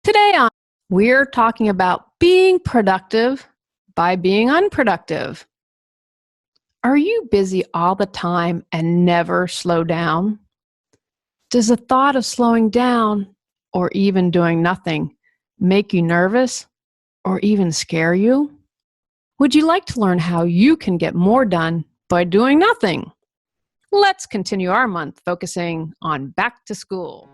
Today we're talking about being productive by being unproductive. Are you busy all the time and never slow down? Does the thought of slowing down or even doing nothing make you nervous or even scare you? Would you like to learn how you can get more done by doing nothing? Let's continue our month focusing on back to school.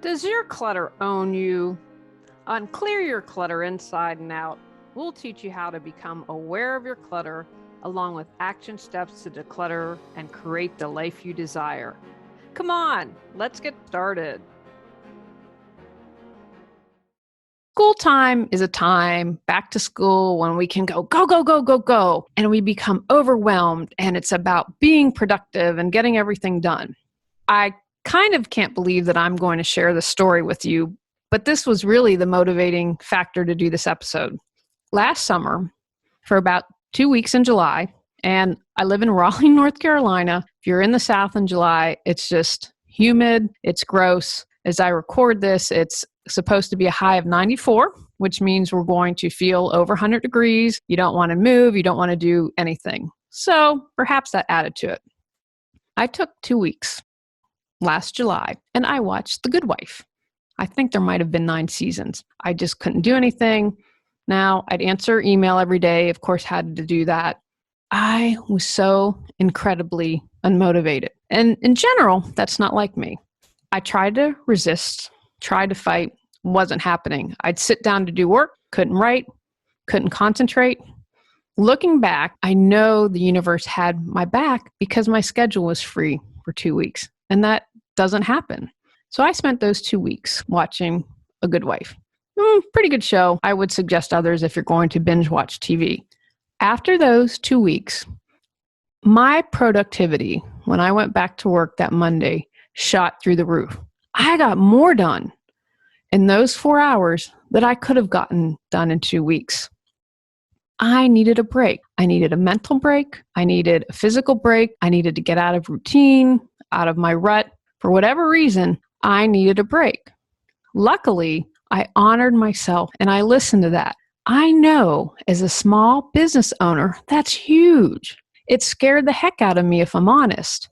Does your clutter own you? On Clear Your Clutter Inside and Out, we'll teach you how to become aware of your clutter along with action steps to declutter and create the life you desire. Come on, let's get started. School time is a time back to school when we can go, and we become overwhelmed, and it's about being productive and getting everything done. I kind of can't believe that I'm going to share this story with you, but this was really the motivating factor to do this episode. Last summer, for about 2 weeks in July, and I live in Raleigh, North Carolina. If you're in the South in July, it's just humid, it's gross. As I record this, it's supposed to be a high of 94, which means we're going to feel over 100 degrees. You don't want to move, you don't want to do anything. So perhaps that added to it. I took 2 weeks last July, and I watched The Good Wife. I think there might have been 9 seasons. I just couldn't do anything. Now, I'd answer email every day, of course, had to do that. I was so incredibly unmotivated. And in general, that's not like me. I tried to resist, tried to fight, wasn't happening. I'd sit down to do work, couldn't write, couldn't concentrate. Looking back, I know the universe had my back because my schedule was free for 2 weeks. And that doesn't happen. So I spent those 2 weeks watching A Good Wife. Pretty good show. I would suggest others if you're going to binge watch TV. After those 2 weeks, my productivity, when I went back to work that Monday, shot through the roof. I got more done in those 4 hours that I could have gotten done in 2 weeks. I needed a break. I needed a mental break. I needed a physical break. I needed to get out of routine, out of my rut. For whatever reason, I needed a break. Luckily, I honored myself and I listened to that. I know as a small business owner, that's huge. It scared the heck out of me, if I'm honest.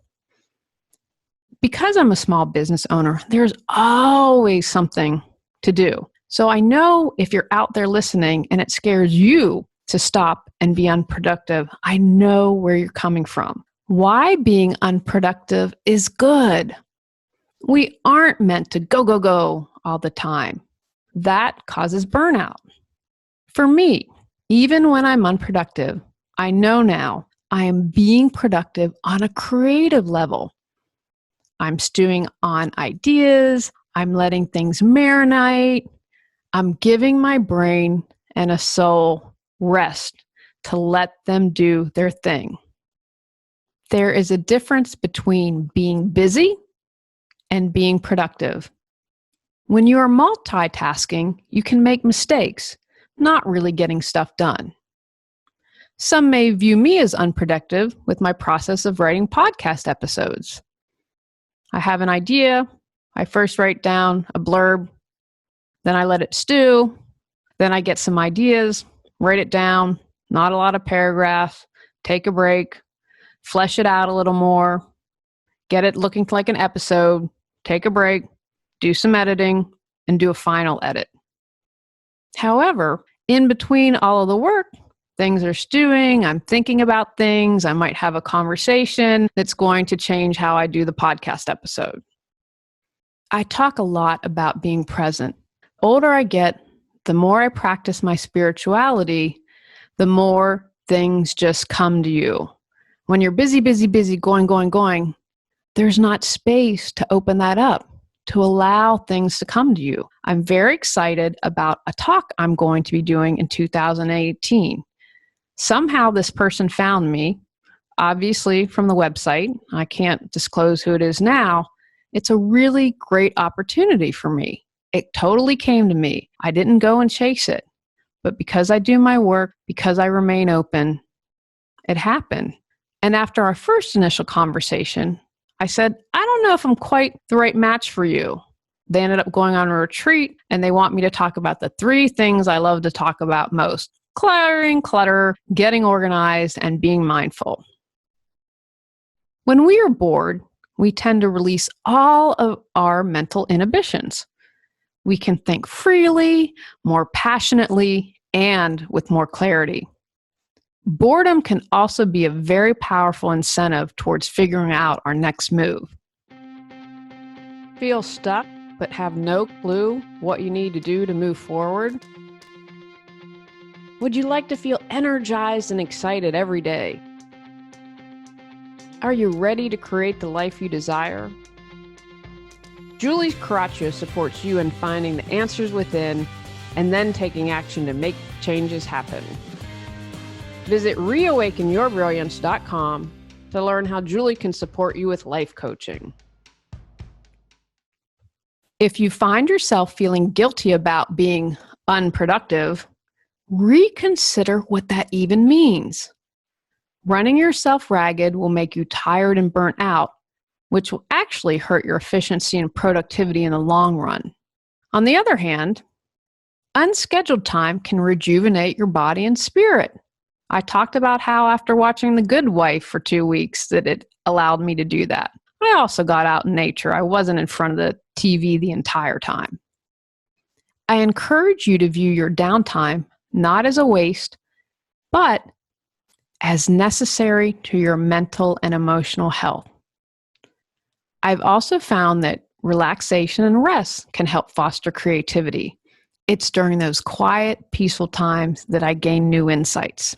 Because I'm a small business owner, there's always something to do. So I know if you're out there listening and it scares you to stop and be unproductive, I know where you're coming from. Why being unproductive is good. We aren't meant to go all the time. That causes burnout. For me, even when I'm unproductive, I know now I am being productive on a creative level. I'm stewing on ideas. I'm letting things marinate. I'm giving my brain and a soul rest to let them do their thing. There is a difference between being busy and being productive. When you are multitasking, you can make mistakes, not really getting stuff done. Some may view me as unproductive with my process of writing podcast episodes. I have an idea, I first write down a blurb, then I let it stew, then I get some ideas, write it down, not a lot of paragraphs, take a break, flesh it out a little more, get it looking like an episode, take a break, do some editing, and do a final edit. However, in between all of the work, things are stewing, I'm thinking about things, I might have a conversation that's going to change how I do the podcast episode. I talk a lot about being present. The older I get, the more I practice my spirituality, the more things just come to you. When you're busy, going, there's not space to open that up, to allow things to come to you. I'm very excited about a talk I'm going to be doing in 2018. Somehow this person found me, obviously from the website. I can't disclose who it is now. It's a really great opportunity for me. It totally came to me. I didn't go and chase it. But because I do my work, because I remain open, it happened. And after our first initial conversation, I said, I don't know if I'm quite the right match for you. They ended up going on a retreat, and they want me to talk about the 3 things I love to talk about most: cluttering, clutter, getting organized, and being mindful. When we are bored, we tend to release all of our mental inhibitions. We can think freely, more passionately, and with more clarity. Boredom can also be a very powerful incentive towards figuring out our next move. Feel stuck but have no clue what you need to do to move forward? Would you like to feel energized and excited every day? Are you ready to create the life you desire? Julie Coraccio supports you in finding the answers within and then taking action to make changes happen. Visit reawakenyourbrilliance.com to learn how Julie can support you with life coaching. If you find yourself feeling guilty about being unproductive, reconsider what that even means. Running yourself ragged will make you tired and burnt out, which will actually hurt your efficiency and productivity in the long run. On the other hand, unscheduled time can rejuvenate your body and spirit. I talked about how after watching The Good Wife for 2 weeks that it allowed me to do that. I also got out in nature. I wasn't in front of the TV the entire time. I encourage you to view your downtime not as a waste, but as necessary to your mental and emotional health. I've also found that relaxation and rest can help foster creativity. It's during those quiet, peaceful times that I gain new insights.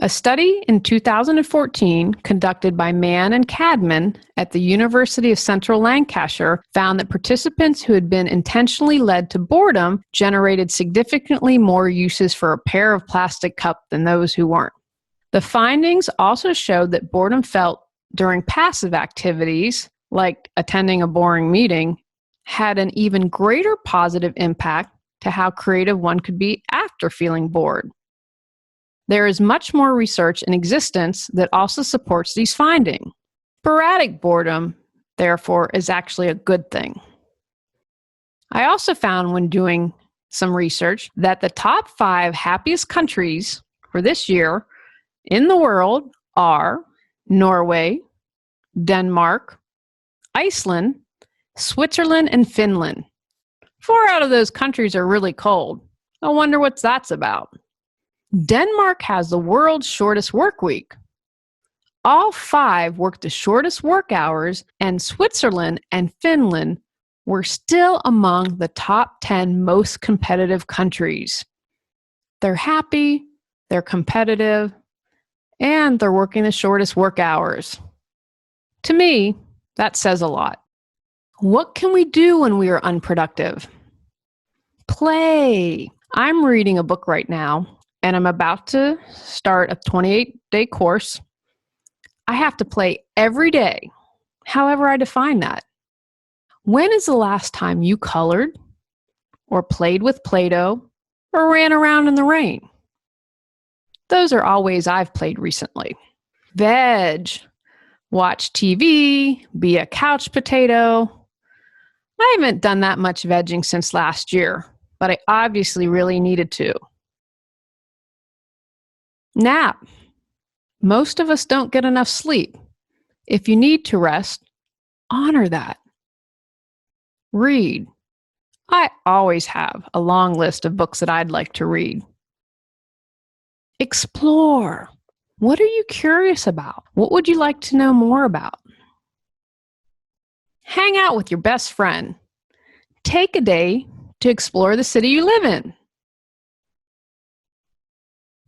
A study in 2014 conducted by Mann and Cadman at the University of Central Lancashire found that participants who had been intentionally led to boredom generated significantly more uses for a pair of plastic cups than those who weren't. The findings also showed that boredom felt during passive activities, like attending a boring meeting, had an even greater positive impact to how creative one could be after feeling bored. There is much more research in existence that also supports these findings. Sporadic boredom, therefore, is actually a good thing. I also found when doing some research that the top 5 happiest countries for this year in the world are Norway, Denmark, Iceland, Switzerland, and Finland. 4 out of those countries are really cold. I wonder what that's about. Denmark has the world's shortest work week. All 5 work the shortest work hours, and Switzerland and Finland were still among the top 10 most competitive countries. They're happy, they're competitive, and they're working the shortest work hours. To me, that says a lot. What can we do when we are unproductive? Play. I'm reading a book right now, and I'm about to start a 28-day course. I have to play every day, however I define that. When is the last time you colored, or played with Play-Doh, or ran around in the rain? Those are all ways I've played recently. Veg. Watch TV, be a couch potato. I haven't done that much vegging since last year, but I obviously really needed to. Nap. Most of us don't get enough sleep. If you need to rest, honor that. Read. I always have a long list of books that I'd like to read. Explore. What are you curious about? What would you like to know more about? Hang out with your best friend. Take a day to explore the city you live in.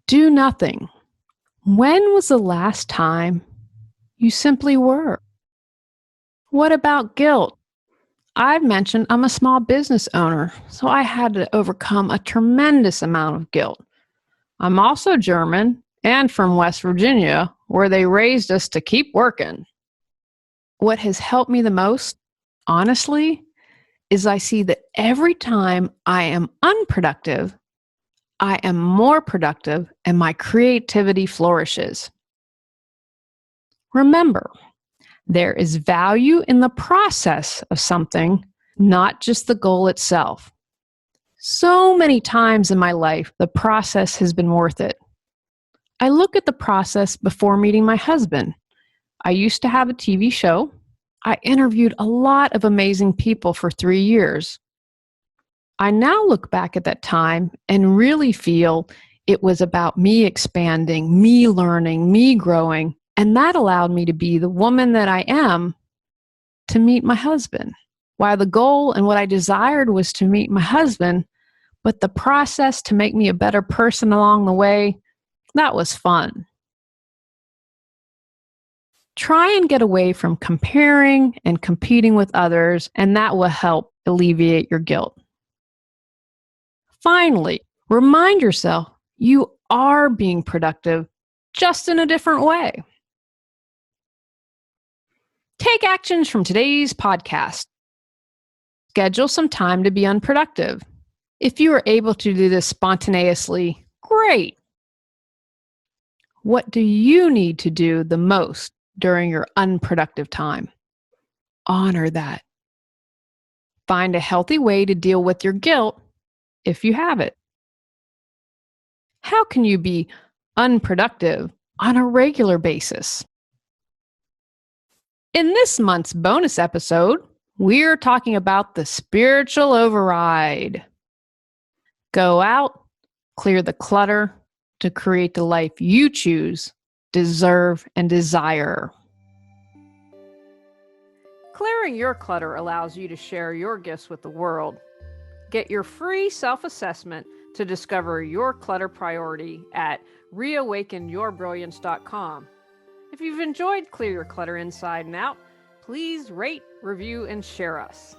Do nothing. When was the last time you simply were? What about guilt? I've mentioned I'm a small business owner, so I had to overcome a tremendous amount of guilt. I'm also German and from West Virginia, where they raised us to keep working. What has helped me the most, honestly, is I see that every time I am unproductive, I am more productive and my creativity flourishes. Remember, there is value in the process of something, not just the goal itself. So many times in my life, the process has been worth it. I look at the process before meeting my husband. I used to have a TV show. I interviewed a lot of amazing people for 3 years. I now look back at that time and really feel it was about me expanding, me learning, me growing, and that allowed me to be the woman that I am to meet my husband. While the goal and what I desired was to meet my husband, but the process to make me a better person along the way, that was fun. Try and get away from comparing and competing with others, and that will help alleviate your guilt. Finally, remind yourself you are being productive, just in a different way. Take actions from today's podcast. Schedule some time to be unproductive. If you are able to do this spontaneously, great. What do you need to do the most during your unproductive time? Honor that. Find a healthy way to deal with your guilt if you have it. How can you be unproductive on a regular basis? In this month's bonus episode, we're talking about the spiritual override. Go out, clear the clutter to create the life you choose, deserve, and desire. Clearing your clutter allows you to share your gifts with the world. Get your free self-assessment to discover your clutter priority at reawakenyourbrilliance.com. If you've enjoyed Clear Your Clutter Inside and Out, please rate, review, and share us.